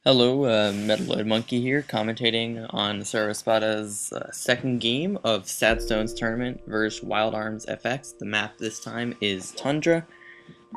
Hello, Metaloidmonkey here, commentating on Saraswata's second game of Sadstone's tournament versus Wild Arms FX. The map this time is Tundra,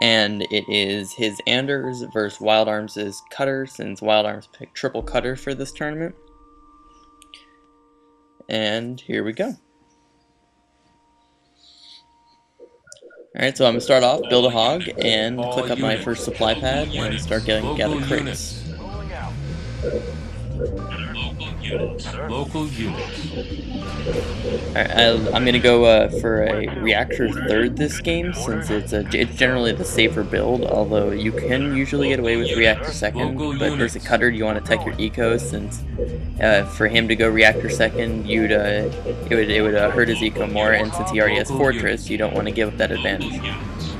and it is his Anders versus Wild Arms' Cutter, since Wild Arms picked triple Cutter for this tournament. And here we go. Alright, so I'm going to start off, build a hog, and click up my first supply pad and start gather crates. Local units. Alright, I'm gonna go for a reactor third this game, since it's generally the safer build. Although you can usually get away with reactor second, but versus a cutter, you want to tech your eco, since for him to go reactor second, it would hurt his eco more, and since he already has fortress, you don't want to give up that advantage.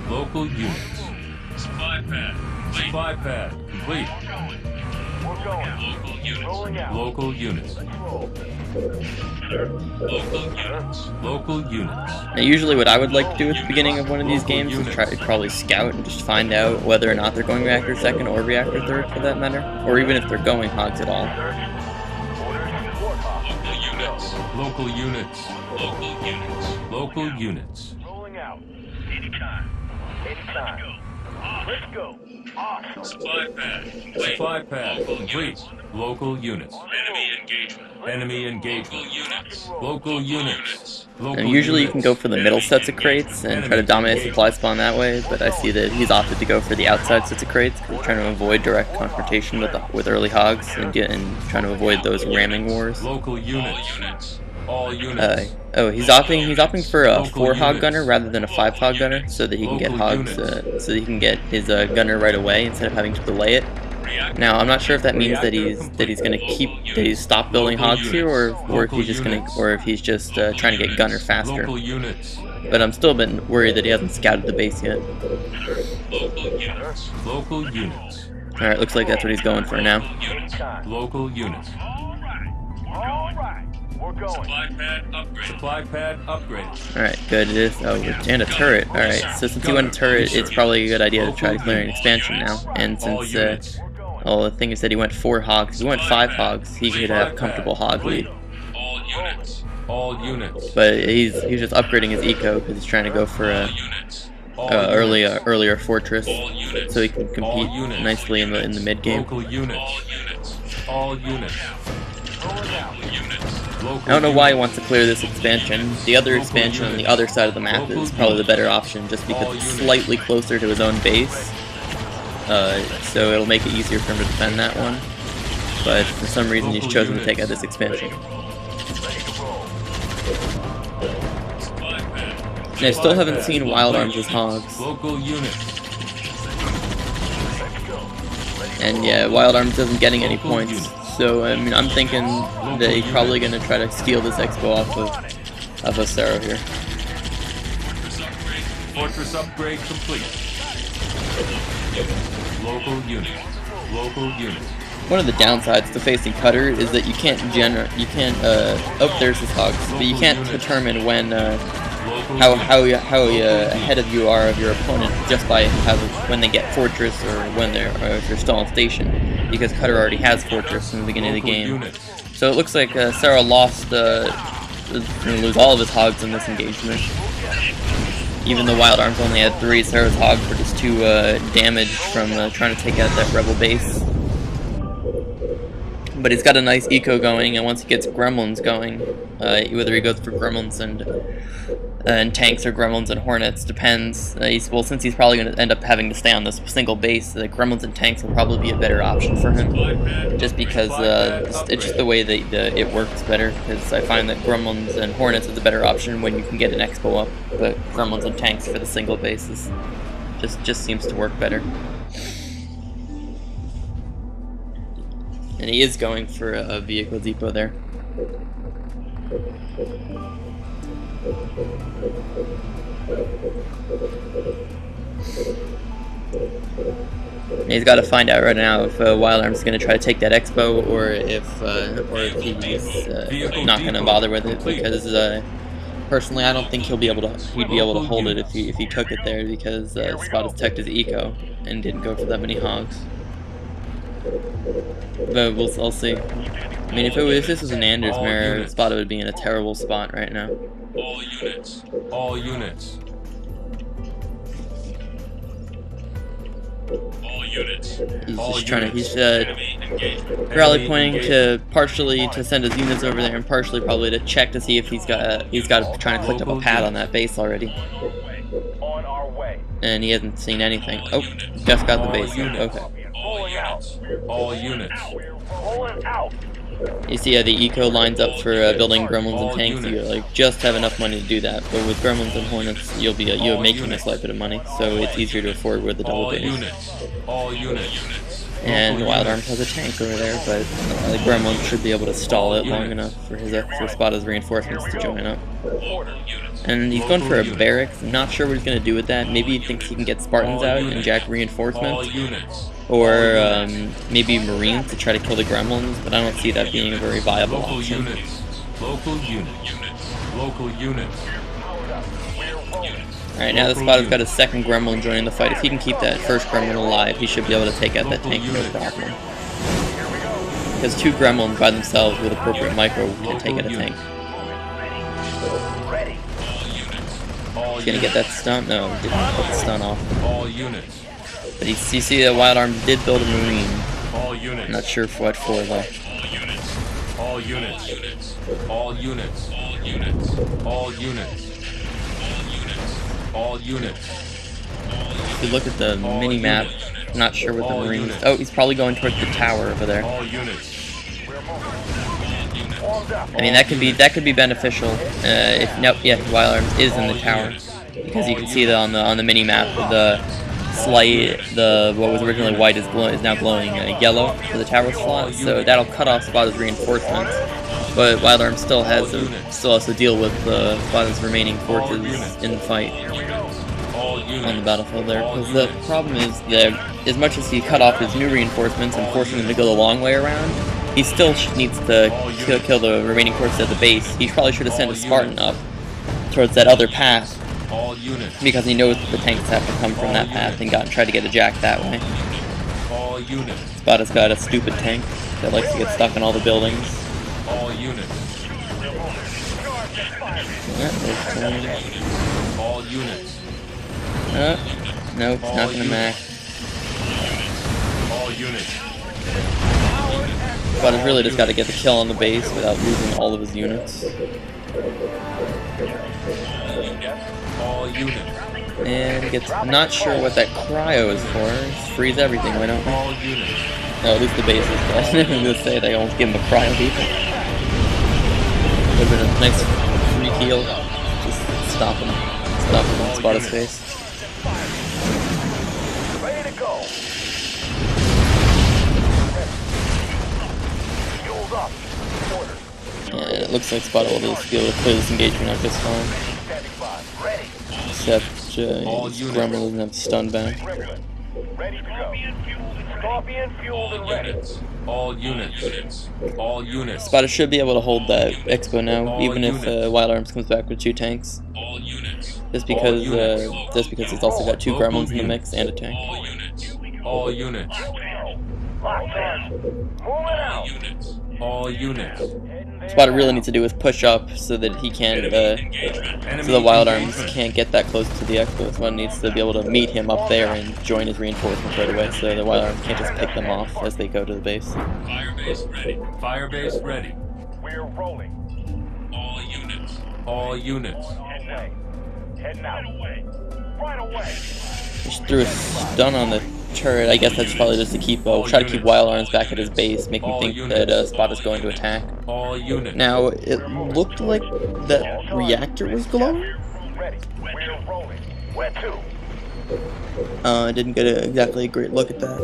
Local units. Supply pad complete. Local units. Local units. Now, usually what I would like to do at the beginning of one of these games is probably scout and just find out whether or not they're going reactor second or reactor third, for that matter, or even if they're going hogs at all. Local units. Local units. Local units. Rolling out. Anytime. Let's go. Awesome. Supply pad complete. Local units. Enemy engagement. Local units. And usually you can go for the middle sets of crates and try to dominate supply spawn that way, but I see that he's opted to go for the outside sets of crates because he's trying to avoid direct confrontation with early hogs and trying to avoid those ramming wars. Local units. All units. He's opting for a 4 hog gunner rather than a 5 hog gunner, so that he can get hogs, so that he can get his gunner right away instead of having to delay it. Now, I'm not sure if that means that he's stopped building hogs here, or if he's just trying to get gunner faster. But I'm still a bit worried that he hasn't scouted the base yet. Local units. All right, looks like that's what he's going for now. Local units. All right. We're going. Supply pad upgrade. Alright, good. It is. Oh, and a turret. Alright, so since he went a turret, it's probably a good idea to try to clear an expansion now. And since, well, the thing is that he went 4 hogs. If he went 5 hogs, he could have comfortable hog lead. All units. But he's just upgrading his eco because he's trying to go for a earlier fortress, so he can compete nicely in the mid game. Local units. All units. I don't know why he wants to clear this expansion. The other expansion on the other side of the map is probably the better option, just because it's slightly closer to his own base. So it'll make it easier for him to defend that one. But for some reason he's chosen to take out this expansion. And I still haven't seen Wild Arms' hogs. And yeah, Wild Arms isn't getting any points. So, I mean, I'm thinking that he's probably going to try to steal this expo off of Saro here. Fortress upgrade complete. Local unit. Local unit. One of the downsides to facing Cutter is that there's his hogs, but you can't determine when, how ahead of you are of your opponent just by when they get fortress or if they're still on station, because Cutter already has fortress in the beginning of the game. So it looks like Sarah lost, lose all of his hogs in this engagement. Even though Wild Arms only had 3, Sarah's hogs were just 2 damaged from trying to take out that rebel base. But he's got a nice eco going, and once he gets gremlins going, whether he goes for gremlins and tanks or gremlins and hornets depends. Since he's probably going to end up having to stay on this single base, the gremlins and tanks will probably be a better option for him, just because it's just the way that it works better. Because I find that gremlins and hornets is a better option when you can get an expo up, but gremlins and tanks for the single bases just seems to work better. And he is going for a vehicle depot there. And he's got to find out right now if Wild Arms is going to try to take that expo, or if he's not going to bother with it, because personally I don't think he'd be able to hold it if he took it there, because Spot has teched his eco and didn't go for that many hogs. But I'll see. I mean, if this was an Anders mirror, Spada would be in a terrible spot right now. All units. All units. All units. He's All just trying to. units. He's Enemy engaged. rally Enemy pointing engaged. to partially to send his units over there, and partially probably to check to see if he's got trying to click up a pad on that base already. On our way. And he hasn't seen anything. Oh, just got the base. Okay. All units. All units. Pulling out. You see how the eco lines up for building gremlins and tanks. You like just have enough money to do that. But with gremlins and hornets, you'll making a slight bit of money, so it's easier to afford with the double All base. units. All units. And Wild Arms has a tank over there, but the gremlins should be able to stall it long enough for Spada's reinforcements to join up. And he's going for a barracks. Not sure what he's going to do with that. Maybe he thinks he can get Spartans out and jack reinforcements. Or maybe Marines to try to kill the gremlins, but I don't see that being a very viable Local option. units. Local units. Local units. Alright, now the Spada's got a second gremlin joining the fight. If he can keep that first gremlin alive, he should be able to take out that tank no problem. Because two gremlins by themselves with appropriate micro can take out a tank. Ready. He's gonna get that stun? No, he didn't put the stun off. All units. But you see that Wild Arms did build a Marine. All units. I'm not sure for what for though. All units. All units. All units. All units. All units. If you look at the mini map, not sure what the All Marines. units. Oh, he's probably going towards the tower over there. All units. I mean, that could be beneficial. If nope, yeah, Wild Arms is in the tower because you can see that on the mini map the what was originally white is now glowing yellow for the tower slot. So that'll cut off Spada's reinforcements. But Wild Arms still has to deal with Spada's remaining forces in the fight on the battlefield there. Because the problem is that as much as he cut off his new reinforcements and forcing them to go the long way around, he still needs to kill the remaining forces at the base. He probably should have sent a Spartan up towards that other path because he knows that the tanks have to come from that path and tried to get a jack that way. All units. Spada's got a stupid tank that likes to get stuck in all the buildings. All units. Yeah, there's Tourny. All units. No, it's not gonna mac. All units. Spada's really just got to get the kill on the base without losing all of his units. All units. And he gets not sure what that cryo is for. Just freeze everything, why don't we? All units. No, at least the base is dead. I'm gonna say they almost give him a cryo heat. Would have been a nice free heal. Just stop him on Spada's face. Ready to go. Fueled up. Order. And it looks like Spada will just be able to clear this engagement out just fine. Standing by. Ready. Except Gremlin doesn't have stun back. Ready to go. Scorpion fueled and ready. Units. All units. All units. Spada should be able to hold that expo now, All even if units. Wild Arms comes back with two tanks. All units. Just because units. he's also got two Local gremlins in the units. mix and a tank. All units. All units. Locked in. Moving out. Units. All units. What it really needs to do is push up so that he can, so the Wild Arms can't get that close to the Expo. So one needs to be able to meet him up there and join his reinforcements right away, so the Wild Arms can't just pick them off as they go to the base. Firebase ready. Firebase ready. We're rolling. All units. All units. Heading out. Heading out. Right away. Just threw a stun on the turret. I guess that's probably just to try to keep Wild Arms back at his base, make him think that Spada's going to attack. All units. Now, it looked like that reactor was glowing. Ready. We're rolling. Where to? I didn't get exactly a great look at that.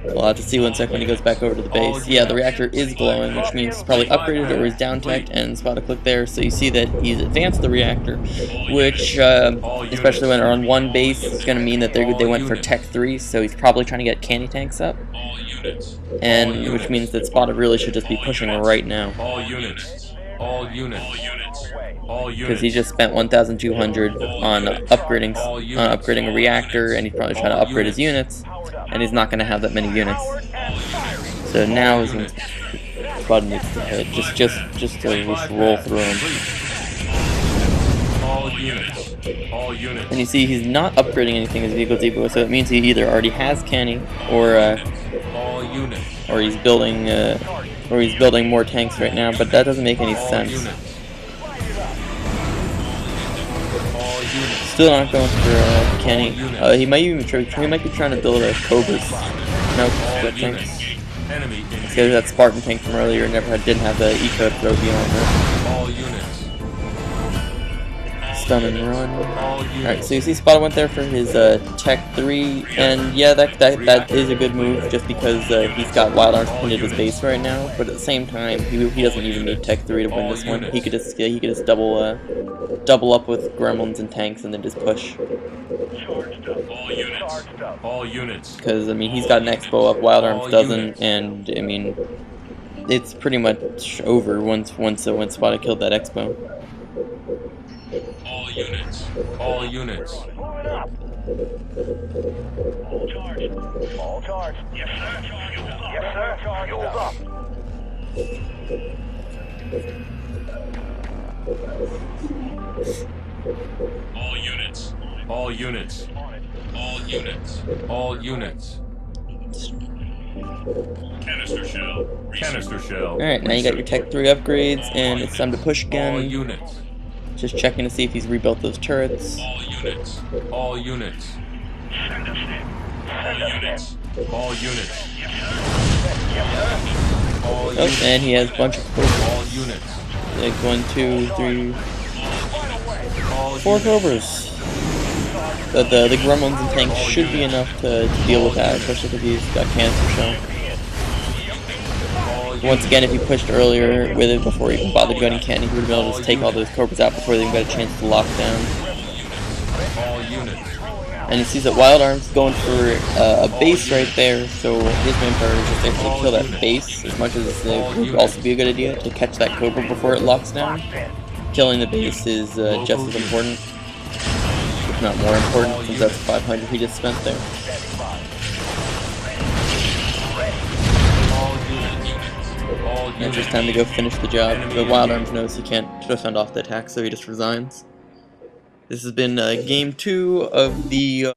We'll have to see one sec when he goes back over to the base. Yeah, the reactor is glowing, which means it's probably upgraded or is down-teched, and Spada clicked there, so you see that he's advanced the reactor, which, especially when they're on one base, is going to mean that they went for Tech 3, so he's probably trying to get candy tanks up, and which means that Spada really should just be pushing right now. All units. All units. All because units. he just spent 1,200 on upgrading a reactor, and he's probably trying to upgrade his units, and he's not going to have that many units. So now is when Spud needs to hit, just to roll through him. All units. All units. And you see he's not upgrading anything as vehicle depot, so it means he either already has canny or All units. or he's building more tanks right now, but that doesn't make any All sense. units. All units. Still not going for canny. He might be trying to build a Cobras. No, good tanks. Enemy in Because that Spartan tank from earlier didn't have the eco to throw beyond it. all units. Stun and run. All units. Alright, so you see Spot went there for his Tech 3, and yeah, that is a good move just because he's got Wild Arms pinned at his base right now, but at the same time, he doesn't even need Tech 3 to win this one. He could just double up with Gremlins and tanks and then just push. All units. All units. Because, I mean, he's got an Expo up, Wild Arms doesn't, and, I mean, it's pretty much over once Spot killed that Expo. All units. All units. Moving up. All charged. All charged. Yes, sir. Fueled up. Yes, sir. Fueled up. All units. All units. All units. All units. Canister shell. Canister shell. Alright, now you got your Tech 3 upgrades, and it's time to push All again. units. Just checking to see if he's rebuilt those turrets. All units. All units. Send us in. All units. All units. All Oh, units. and he has a bunch of All Cobras. units. Like 1, 2, 3, All 4 units. Cobras. But the Gremlins and tanks should be enough to deal with that, especially because he's got Cancer Shell. Once again, if he pushed earlier with it before he even bothered gunning cannon, he would have been able to just take all those Cobras out before they even got a chance to lock down. All units. And he sees that Wild Arm's going for a base right there, so his main priority is just to actually kill that base, as much as it would also be a good idea to catch that Cobra before it locks down. Killing the base is just as important, if not more important, since that's 500 he just spent there. All units. All And it's units. just time to go finish the job. But Wild Arms knows he can't defend off the attack, so he just resigns. This has been game 2 of the